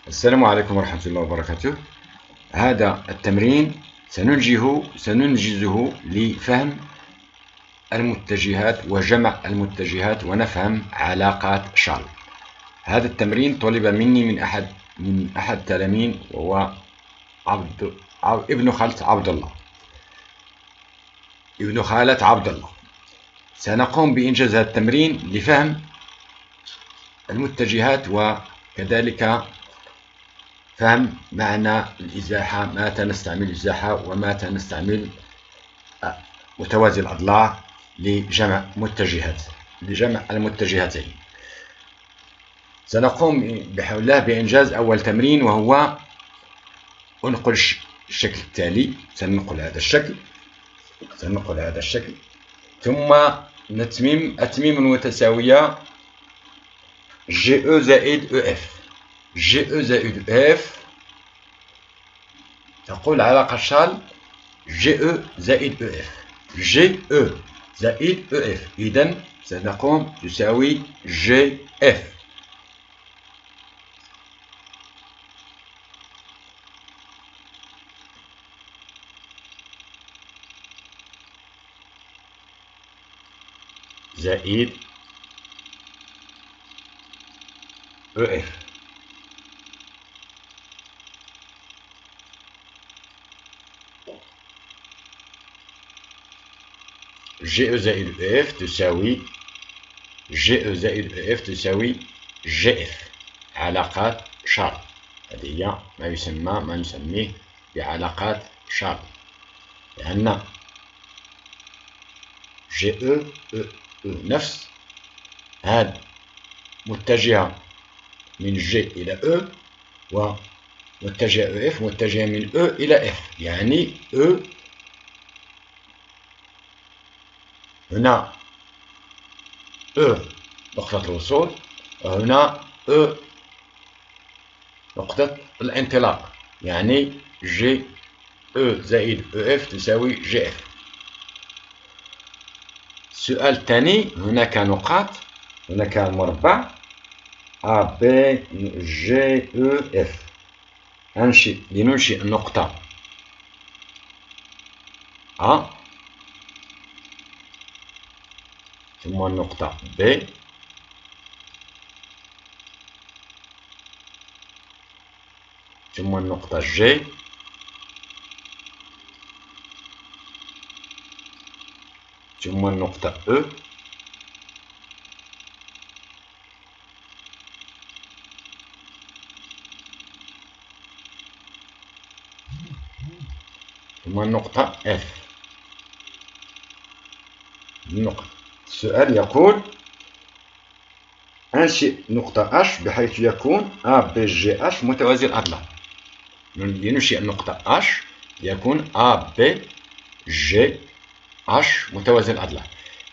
السلام عليكم ورحمة الله وبركاته. هذا التمرين سننجزه لفهم المتجهات وجمع المتجهات ونفهم علاقات شارل. هذا التمرين طلب مني من أحد التلاميذ، وهو ابن خالة عبد الله. سنقوم بإنجاز هذا التمرين لفهم المتجهات، وكذلك فهم معنى الإزاحة، متى نستعمل الإزاحة ومتى نستعمل متوازي الأضلاع لجمع المتجهاتين. سنقوم بحول الله بإنجاز أول تمرين، وهو أنقل الشكل التالي. سننقل هذا الشكل ثم أتميم متساوية GE زائد EF. تقول علاقة شارل GE زائد EF. إذن سنقوم تساوي GF. زائد EF. GE زائد EF تساوي GF. علاقات شارل، هذه هي ما نسميه بعلاقات شارل، لأن GE نفس هذه متجهة من G إلى E، ومتجهة EF متجهة من E إلى F. يعني E هنا E نقطة الوصول، وهنا E نقطة الانطلاق. يعني GE زائد EF تساوي GF. السؤال الثاني، هناك نقاط، هناك مربع ABGEF. لننشئ النقطة A، ثم النقطة B، ثم النقطة G، ثم النقطة E، ثم النقطة F. السؤال يقول أنشئ نقطة H بحيث يكون ABGH متوازي الأضلاع. لننشئ النقطة H يكون ABGH متوازي الأضلاع.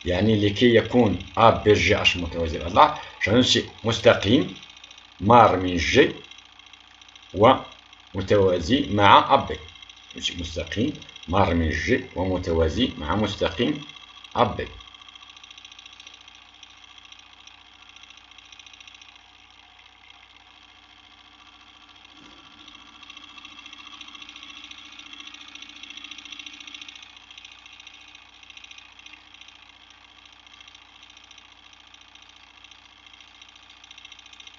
يعني لكي يكون ABGH متوازي الأضلاع سننشئ مستقيم مار من G ومتوازي مع AB. ننشئ مستقيم مار من G ومتوازي مع مستقيم AB.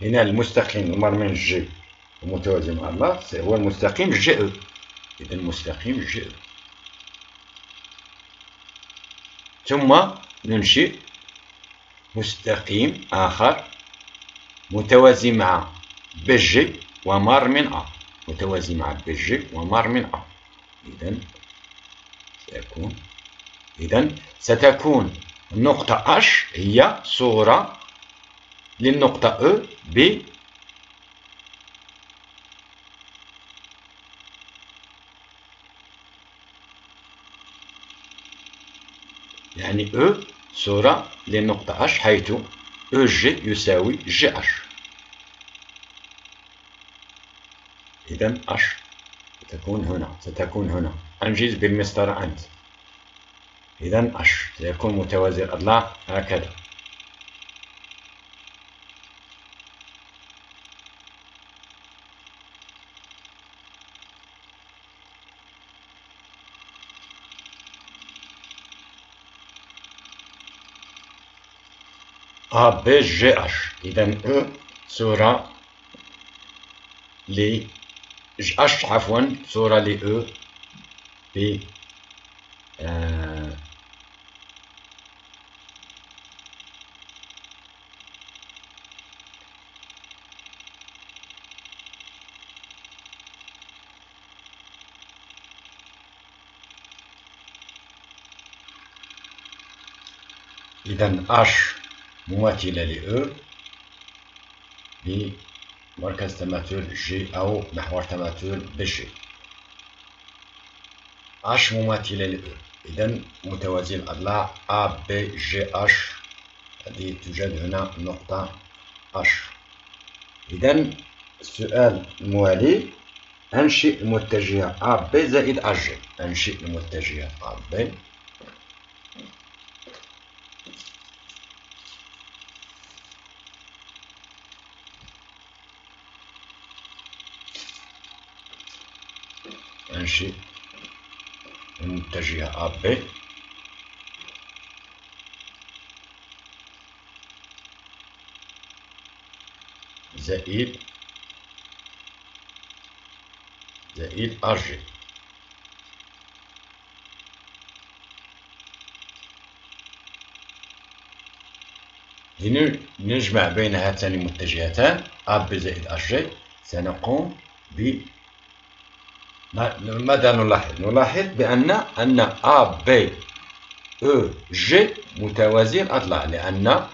هنا المستقيم مار من G ومتوازي مع الله هو المستقيم GE. إذا المستقيم GE. ثم ننشئ مستقيم آخر متوازي مع BG ومار من A. متوازي مع BG ومار من A. إذن ستكون النقطة H هي صورة للنقطة E ب يعني E صورة للنقطة H، حيث EG يساوي GH. إذن H ستكون هنا. أنجز بالمسطرة أنت. إذن H سيكون متوازي الأضلاع هكذا. A B G H. إذا E sera les H عفوا sera les E B إذا H مماثلة ل E بمركز تماثل G أو محور تماثل ب G. H مماثلة ل E. إذا متوازي الأضلاع A B G H. هذه توجد هنا نقطة H. إذا السؤال الموالي: أنشئ المتجهة AB زائد AG. أنشئ المتجهة AB أنشئ المتجهة AB زائد AG. لنجمع بين هاتان المتجهتان AB زائد AG سنقوم ماذا نلاحظ؟ نلاحظ بأن AB EG متوازي الأضلاع، لأن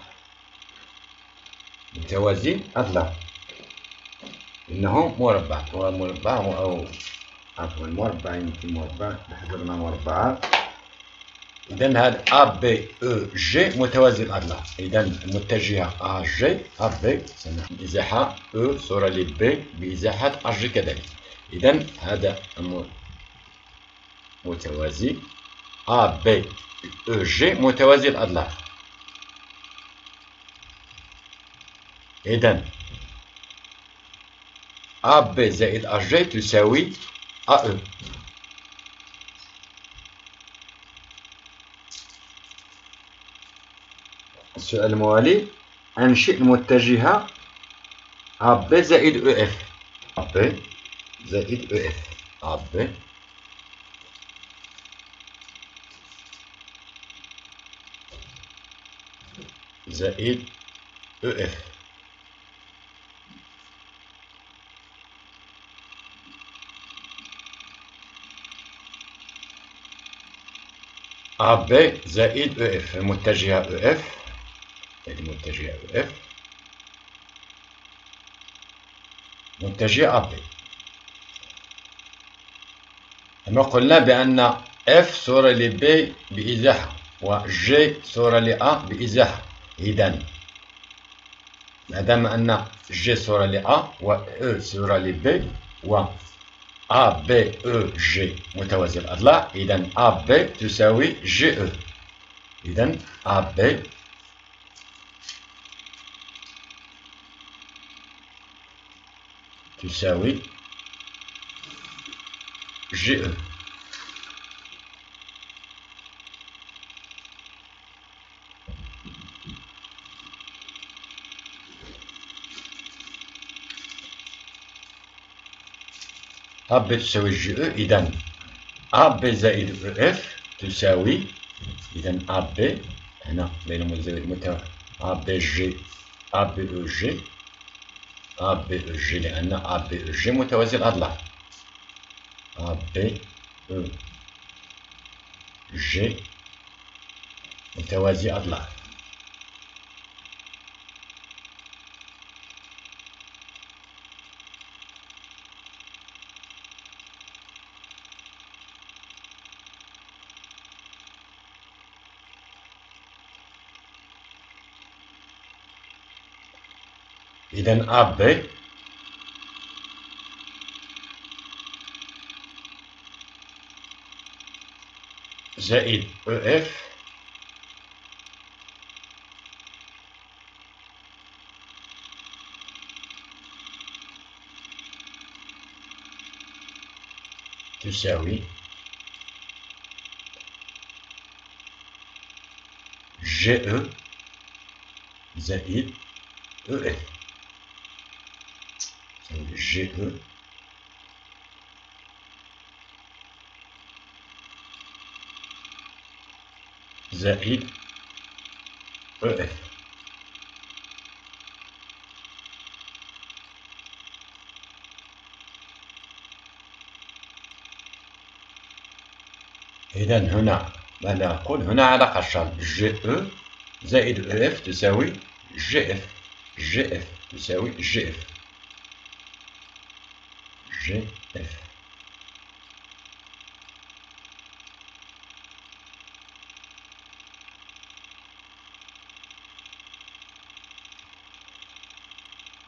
متوازي الأضلاع إنه مربع ومربع أو عفوا مربع، يمكن مربع حضرنا مربعات. إذا هذا AB EG متوازي الأضلاع. إذا المتجهة AG AB بإزاحة E صورة ل B بإزاحة AG كذلك. إذا هذا متوازي AB EG متوازي الأضلاع. إذا AB زائد AG تساوي AE. السؤال الموالي: أنشئ المتجهة AB زائد EF. AB زائد EF. AB زائد EF. AB زائد EF. المتجهة EF، المتجهة EF متجهة AB. كما قلنا بأن F صورة ل B بإزاحة و G صورة ل A بإزاحة. إذا ما دام أن G صورة ل A و E صورة ل B و A B E G متوازي الأضلاع، إذا A B تساوي G E. إذا A B تساوي G E. A B تساوي G E. إذا A B زائد E F تساوي، إذا A B هنا بين متوازي A B G A B E G A B E G، لأن A B E G متوازي الأضلاع. A B E G متوازي أضلاع. إذا A B زائد E F تساوي G E زائد او اف جي او زائد او اف. إذا هنا ماذا نقول؟ هنا علاقة شرط جي او زائد او اف تساوي جي اف. جي اف تساوي جي اف. جي اف.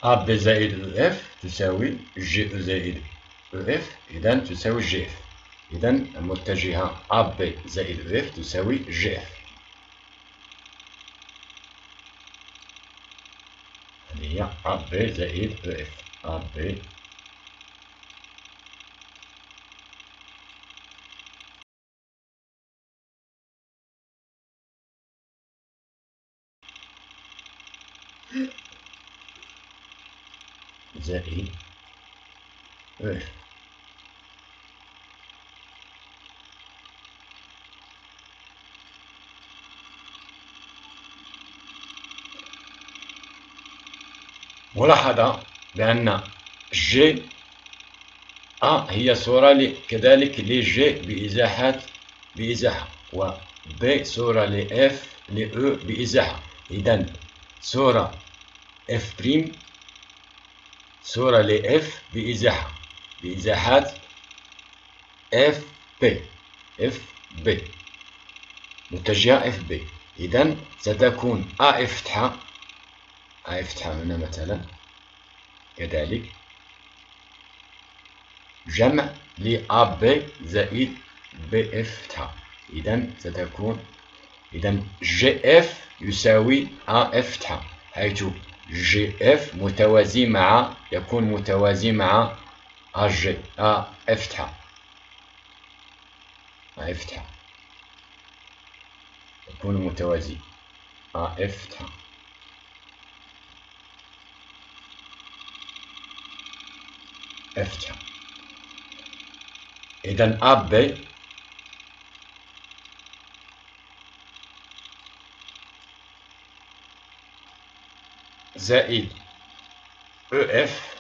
ا بي زائد او اف تساوي جي او زائد او اف، إذا تساوي جي اف. إذا المتجهة ا بي زائد او اف تساوي جي اف. هذه هي ا بي زائد او اف. ا بي زائد او اف. ملاحظة بأن جي أ هي صورة كذلك لجي بإزاحة، و ب صورة لإف لأو بإزاحة. إذا صورة إف بريم صورة لإف بإزاحات إف بي. إف بي متجهة إف بي. إذا ستكون أ إف فتحة، أ إف فتحة هنا مثلا كذلك جمع لأ بي زائد بي إف فتحة. إذا ستكون جي إف يساوي أ إف فتحة، حيث جي إف يكون متوازي مع أ جي أ إف فتحة. أ إف فتحة يكون متوازي أ إف فتحة. إف فتحة. إذا أ بي زائد او اف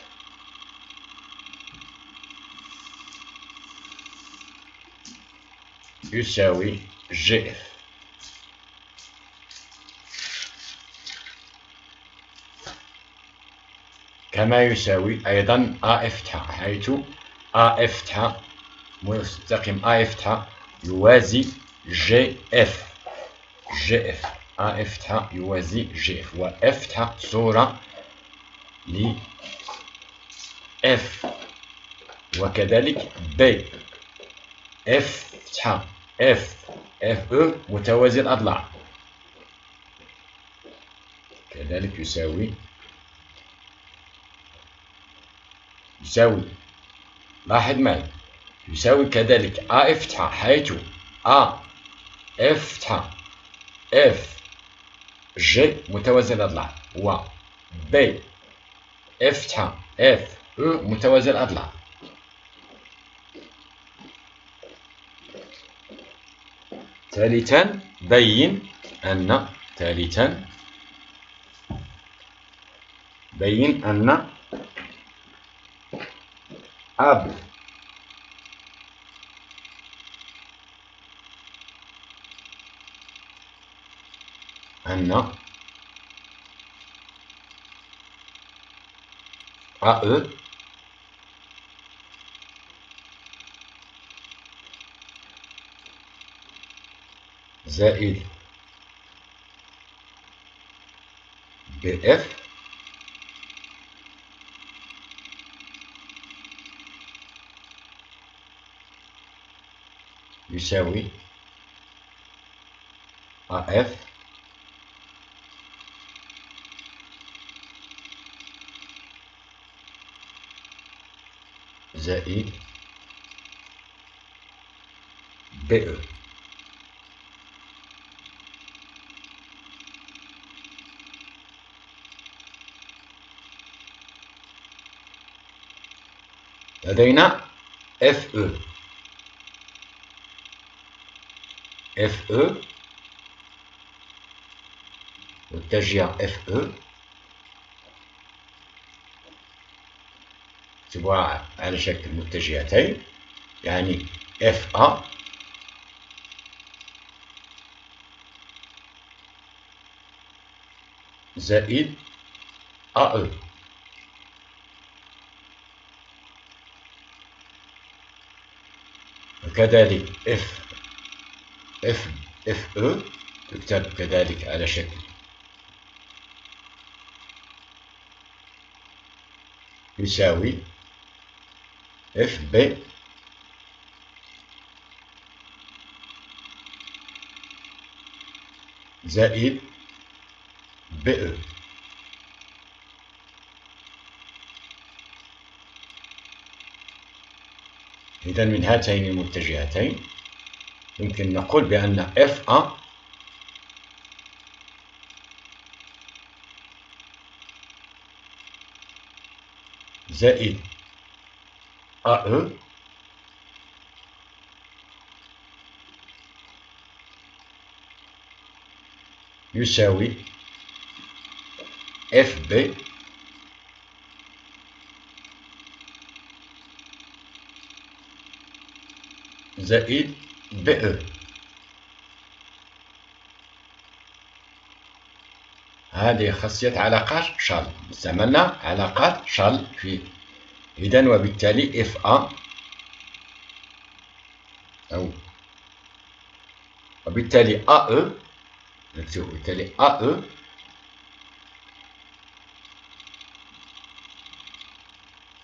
يساوي جي اف. كما يساوي أيضا أ إف فتحة، حيث أ إف فتحة مستقيم أ إف فتحة يوازي جي اف. جي اف أ إف فتحة يوازي جي اف، و إف فتحة صورة ل اف، وكذلك بي اف فتحة اف او متوازي الأضلاع كذلك يساوي لاحظ معي يساوي كذلك أ إف فتحة، حيث أ إف فتحة اف جي متوازي الأضلاع، و بي اف فتحة اف او متوازي الأضلاع. ثالثا بين أن أب أن أ زائد بي اف يساوي أ اف زائد بي او. لدينا اف او. اف او متجهة اف او نكتبوها على شكل متجهتين، يعني اف ا زائد ا او. وكذلك اف او تكتب كذلك على شكل يساوي اف بي زائد بي او. إذا من هاتين المتجهتين يمكن نقول بأن اف ا زائد ا او يساوي اف بي زائد بي او. هذه خاصية علاقات شال، استعملنا علاقات شال في إذن وبالتالي اف ا أو وبالتالي ا او نكتب بالتالي ا او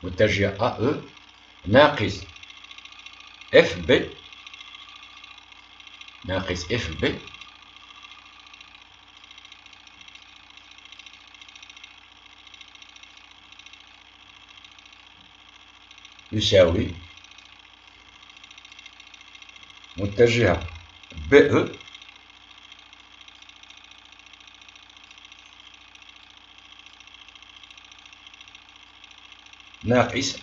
متجه ا او ناقص اف بي ناقص اف بي يساوي متجهة بي او ناقص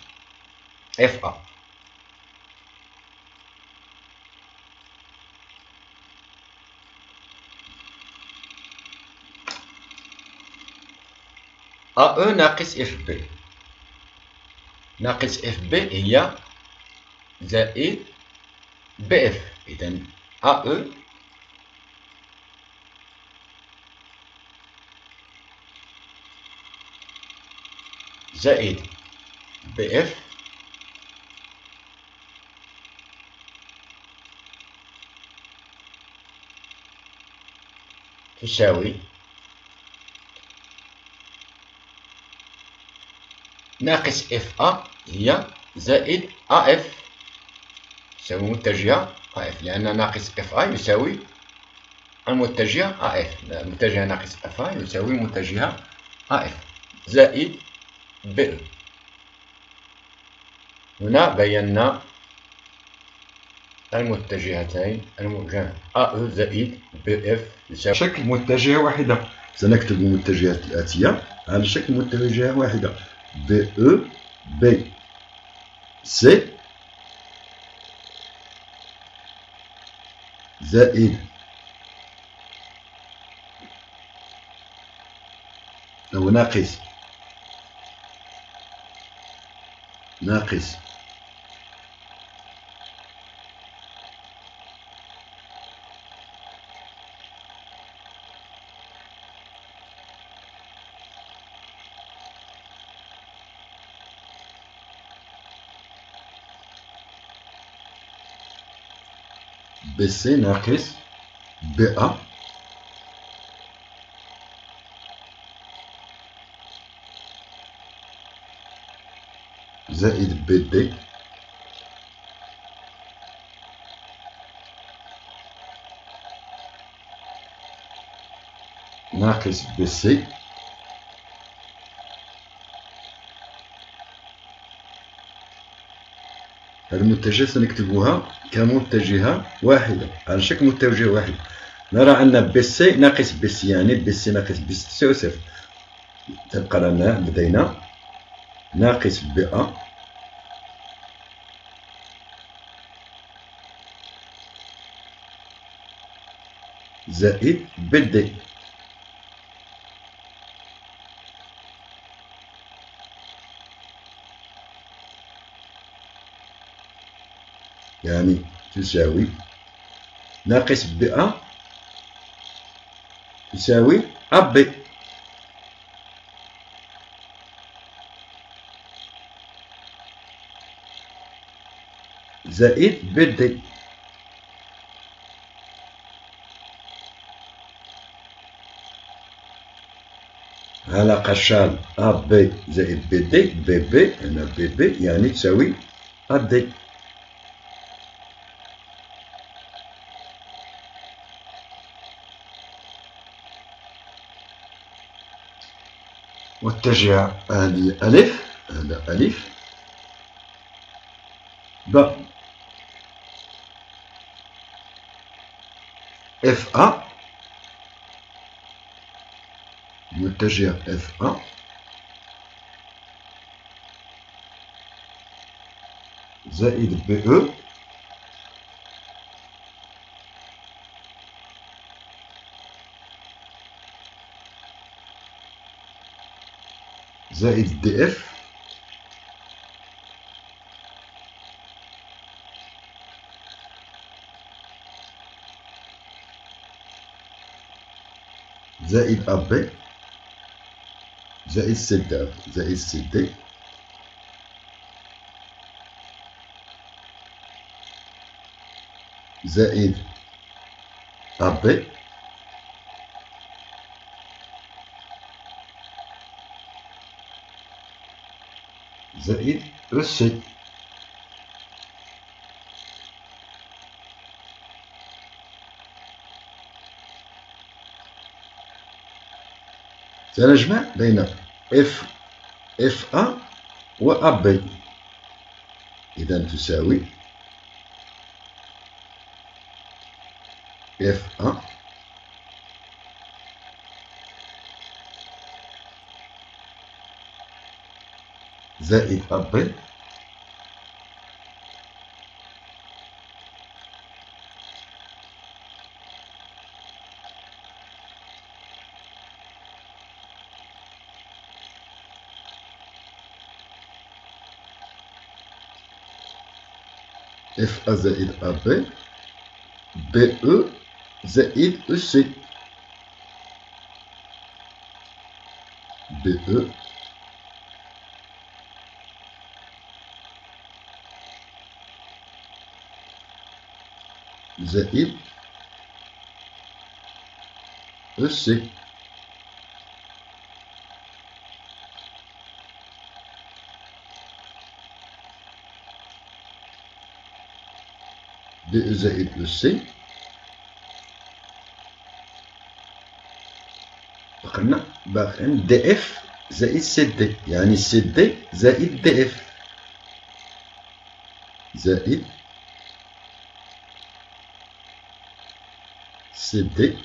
اف ا. ا او ناقص اف بي ناقص اف بي هي زائد بي اف. إذا ا او زائد بي اف تساوي ناقص اف ا هي زائد ا اف تساوي متجهة ا اف، لأن ناقص اف ا يساوي المتجهة ا اف. المتجهة ناقص اف ا يساوي متجهة ا اف زائد بي او. هنا بينا المتجهتين ا او زائد بي اف يساوي شكل متجهة واحدة. سنكتب المتجهات الآتية على شكل متجهة واحدة: بي او بي سي زائد أو ناقص بي سي ناقص بي ا زائد بي دي ناقص بي سي المتجهة سنكتبوها كمتجهة واحدة على شكل متجهة واحدة. نرى أن بي سي ناقص بي سي يعني بي سي ناقص بي سي تساوي صفر. تبقى لنا لدينا ناقص بي ا زائد بي دي. يعني تساوي ناقص بي أ تساوي أ بي زائد بي دي. علاقة شال أ بي زائد بي دي. بي بي هنا بي بي يعني تساوي أ دي. والتجعة هذه ألف، هذا ألف، باء. اف أ متجهة اف أ زائد بي أو زائد دي اف زائد أ بي زائد سي دي زائد سي دي زائد أ بي زائد أو سي. سنجمع بين اف أ و أ بي، إذا تساوي اف أ زائد أ بي اف أ زائد أ بي بي أو زائد أو سي. بي أو زائد أو سي. بي أو زائد أو سي قلنا باقي دي اف زائد سي دي، يعني سي دي زائد دي اف زائد سي دي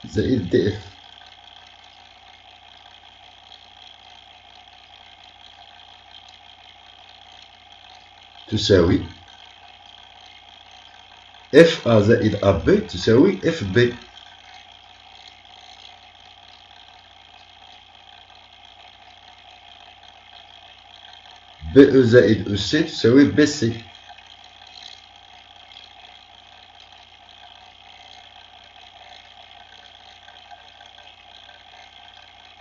زائد دي اف. تساوي اف أ زائد أ بي تساوي اف بي. بي أو زائد أو سي تساوي بي سي.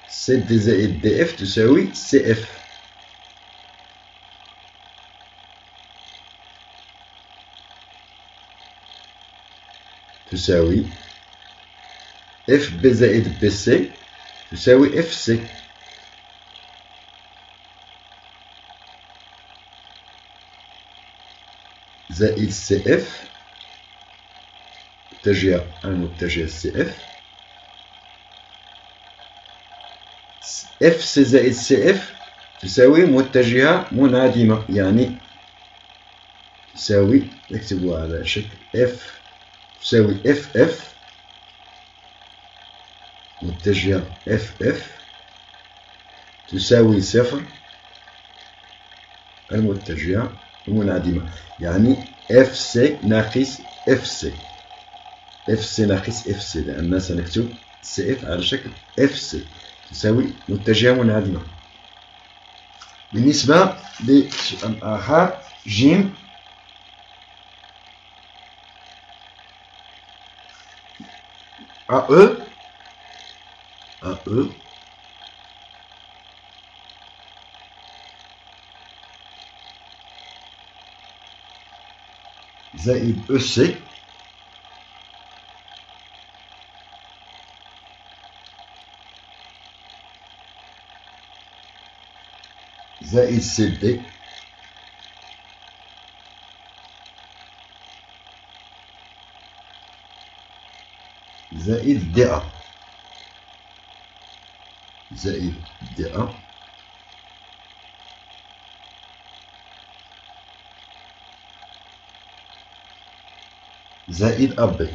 سي دي زائد دي اف تساوي سي اف. تساوي اف بي زائد بي سي تساوي اف سي. زائد سي اف متجهة المتجهة سي اف. اف سي زائد سي اف تساوي متجهة منعدمة، يعني تساوي نكتبوها على شكل اف تساوي اف اف متجهة اف اف تساوي صفر المتجهة منعدمة، يعني اف سي ناقص اف سي، اف سي ناقص اف سي، لأن سنكتب سي اف على شكل اف سي تساوي متجهة منعدمة. بالنسبة لسؤال آخر جيم AE زائد EC زائد CD زائد DA زائد DA زائد AB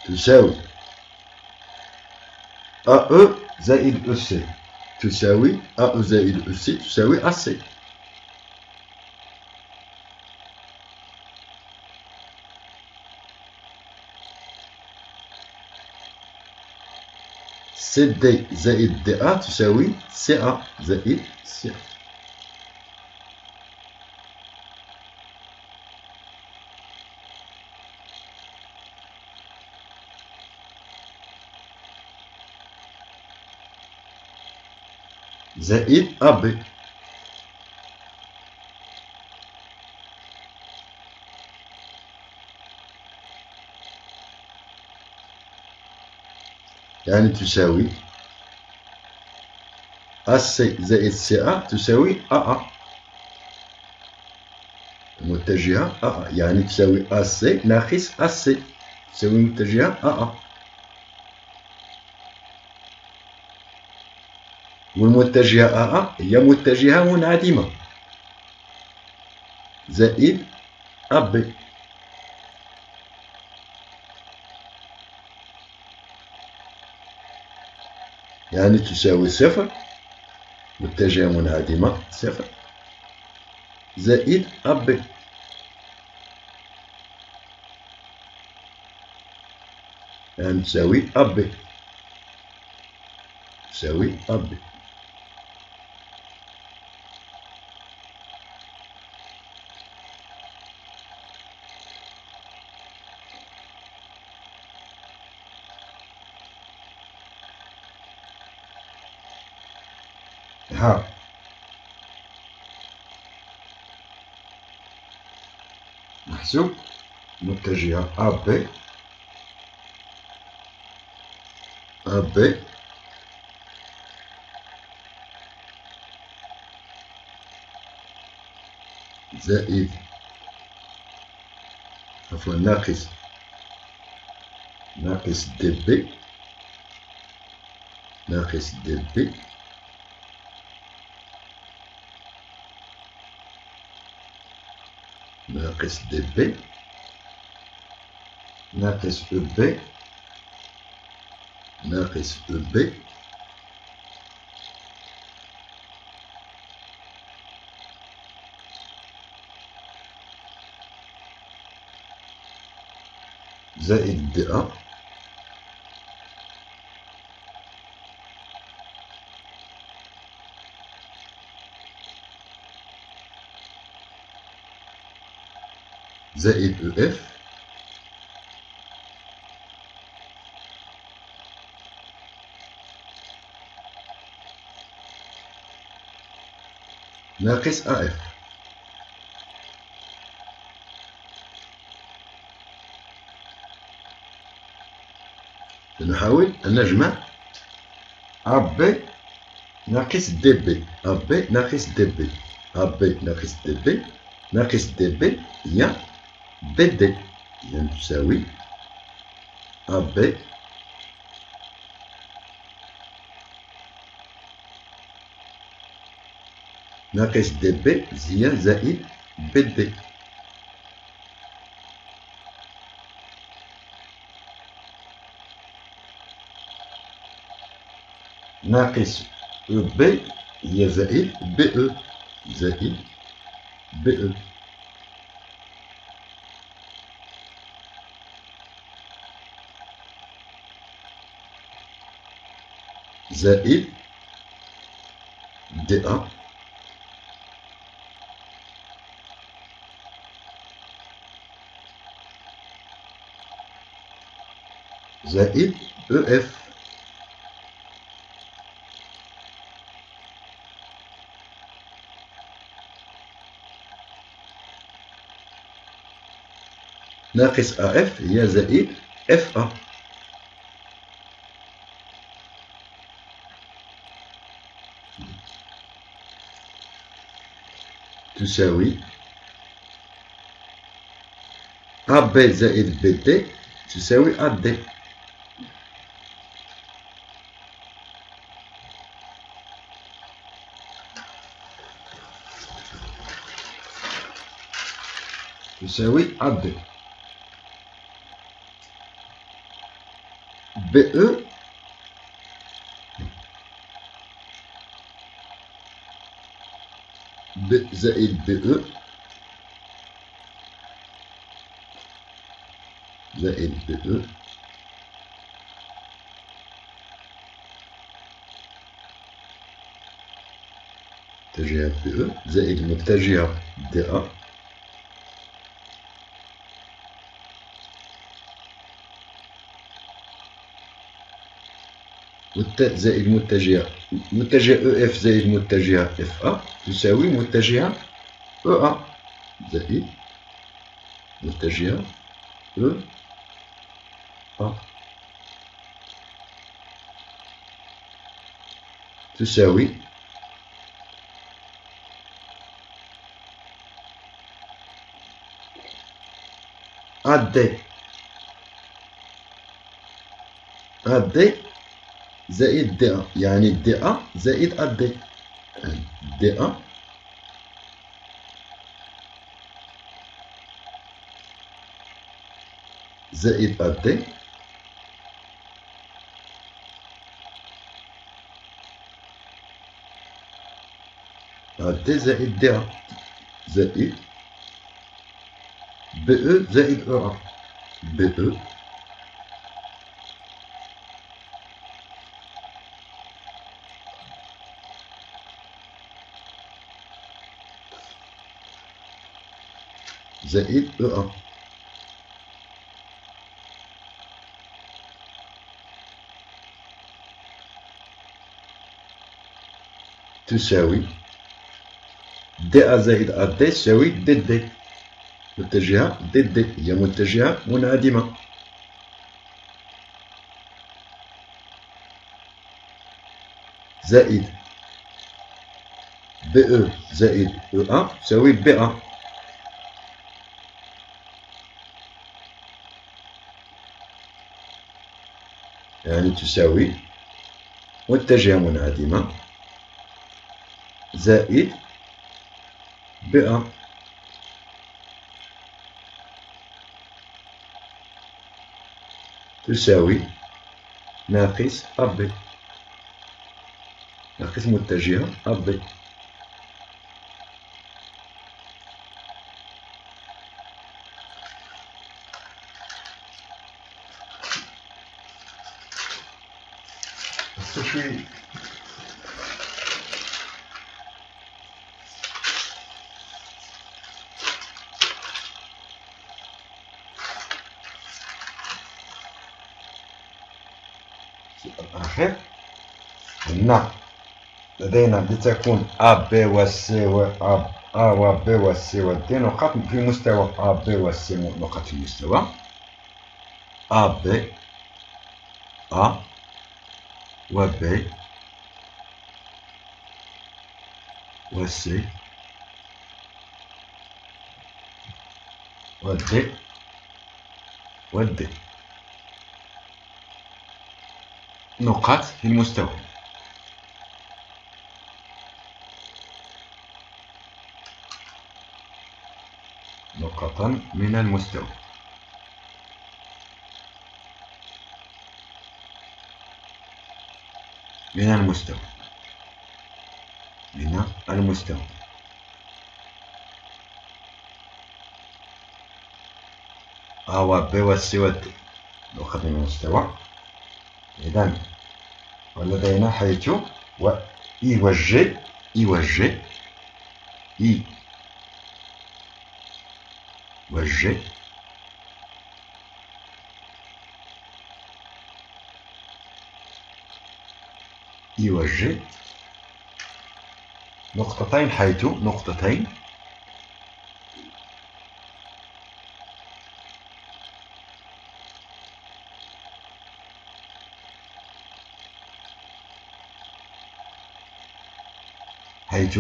تساوي AE زائد EC تساوي AE زائد EC تساوي AC. CD زائد DA تساوي CA زائد CA. زائد AB يعني تساوي AC زائد CA تساوي AA متجهة AA، يعني تساوي AC ناقص AC تساوي متجهة AA، والمتجهة AA هي متجهة منعدمة زائد AB يعني تساوي صفر متجهة منعدمة صفر زائد AB يعني تساوي AB تساوي AB. ها نحسب متجهة AB زائد عفوا ناقص DB ناقص DB ناقص DB ناقص EB ناقص EB زائد DA زائد EF ناقص AF. نحاول أن نجمع AB ناقص DB AB ناقص DB AB ناقص DB ناقص DB هي BD يعني تساوي AB ناقص DB زيان زائد BD. ناقص او بي هي زائد بي او، زائد بي او. زائد دي ا زائد او اف. ناقص ا اف هي زائد اف ا. تساوي ا بي زائد بي دي تساوي ا دي. تساوي ا دي. بي او ب زائد بي او زائد بي او متجهة بي او زائد المتجهة دي ا والتاء زائد متجهة او اف زائد متجهة اف ا تساوي متجهة او ا زائد متجهة او ا تساوي ا دي. ا دي زائد دي ا، يعني دي ا زائد ا دي. دي ا زائد ا دي ا دي زائد دي ا زائد بي او زائد او ا. بي او زائد او ا تساوي دي ا زائد ا دي تساوي دي دي. متجهة دي دي هي متجهة منعدمة. زائد بي او زائد او ا تساوي بي ا، يعني تساوي متجهة منعدمة زائد بي ا تساوي ناقص ا بي، ناقص متجهة ا بي. شوي الأخير هنا لدينا لتكون أ بي و سي و أ و بي و سي و دي نقاط في مستوى أ بي و سي نقاط في المستوى أ بي أ و بي و سي و دي و دي نقاط في المستوى. نقطا من المستوى. من المستوى، من المستوى. A و B و C و D نقط من المستوى. إذا ولدينا حيث و I و G، I و G، I و G I و G نقطتين، حيث نقطتين حيث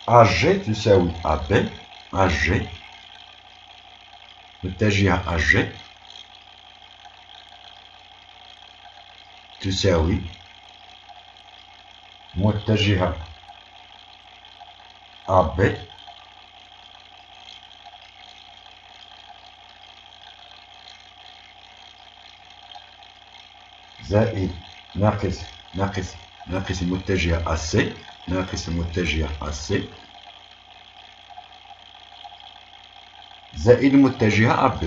AG تساوي AB، AG متجهة AG تساوي متجهة AB زائد ناقص المتجهة AC، ناقص المتجهة AC زائد المتجهة AB،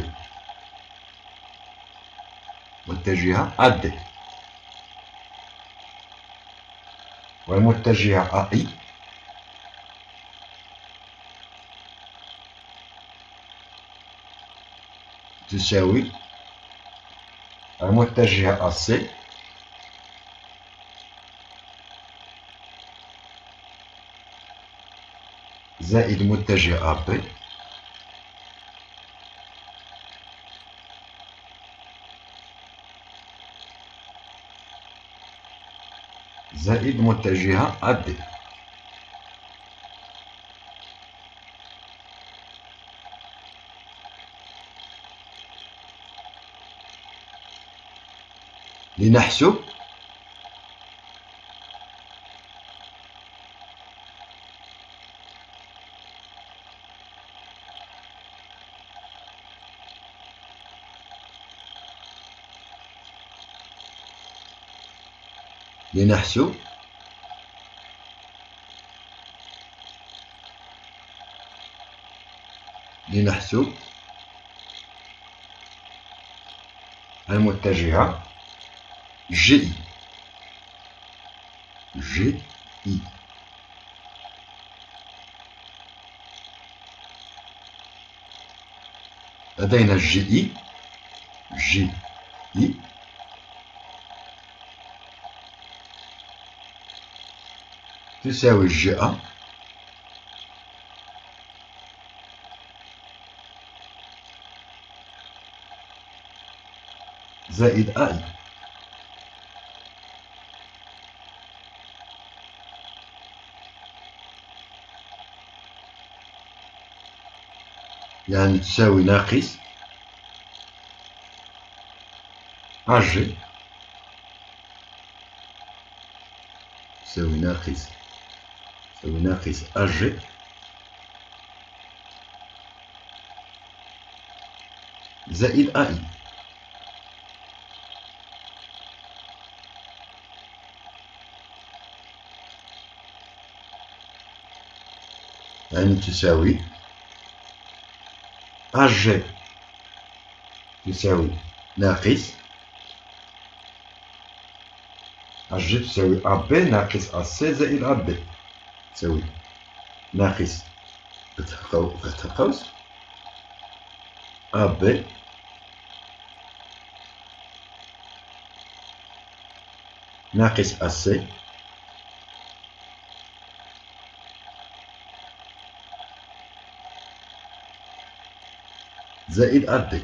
متجهة AD والمتجهة AI تساوي المتجهة AC زائد متجه AB زائد متجهة AD. لنحسب المتجهة GI لدينا GI تساوي GA زائد AI. يعني تساوي ناقص AG تساوي ناقص AG زائد AI. يعني تساوي AG تساوي ناقص AG تساوي AB ناقص AC زائد AB تساوي ناقص فتح قوس AB ناقص AC زائد AB.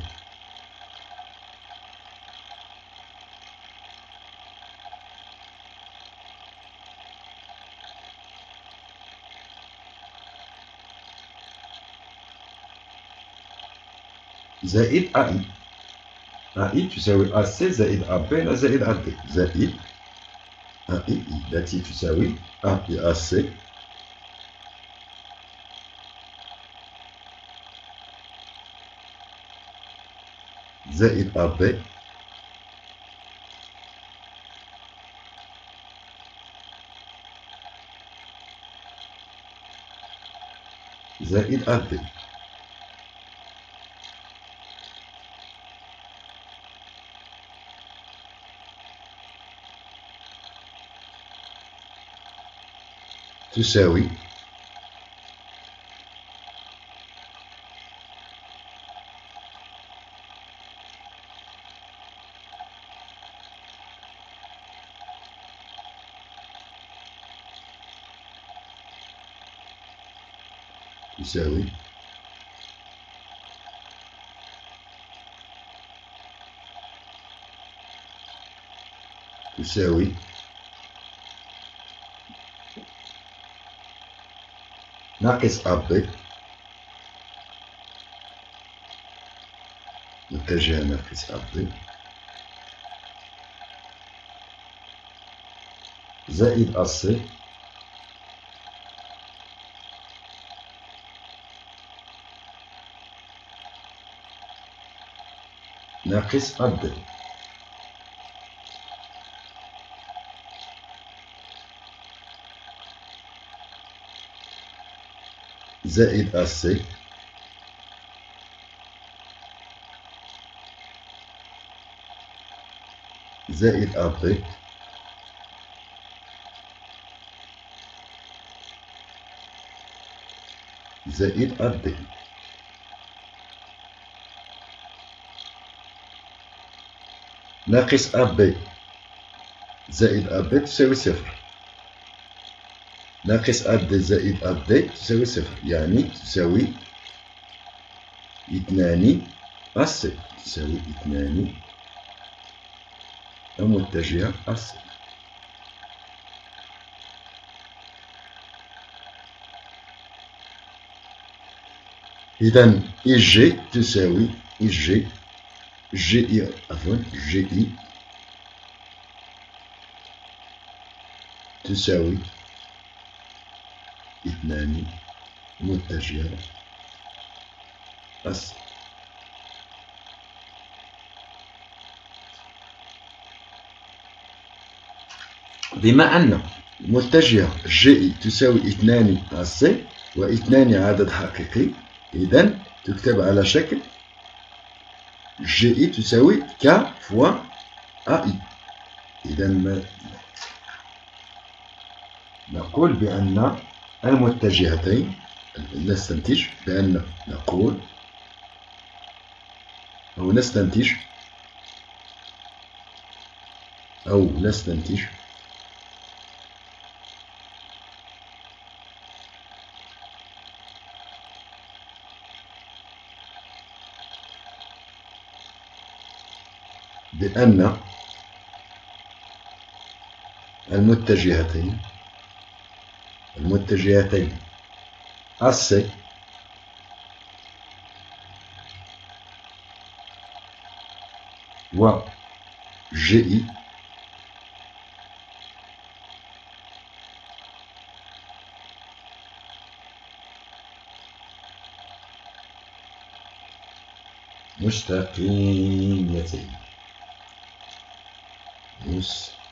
زائد AI تساوي AC زائد AB زائد AB زائد AI التي تساوي AC زائد AB زائد AB تساوي تساوي ناقص AB متجهة ناقص AB زائد AC ناقص AB زائد AC زائد AB زائد AB ناقص AB زائد AB تساوي صفر. ناقص AD زائد AD تساوي صفر، يعني تساوي 2 AC تساوي 2 المتجهة AC. إذا إج تساوي إج جي عفوا جي تساوي 2 متجهة AC. بما أن متجهة جي تساوي 2 AC و2 عدد حقيقي، إذا تكتب على شكل جي تساوي ك فوا أي. إذا نقول بأن المتجهتين، نستنتج بأن نقول أو نستنتج بأن المتجهتين AC و GI مستقيمتين. مستقيمتان.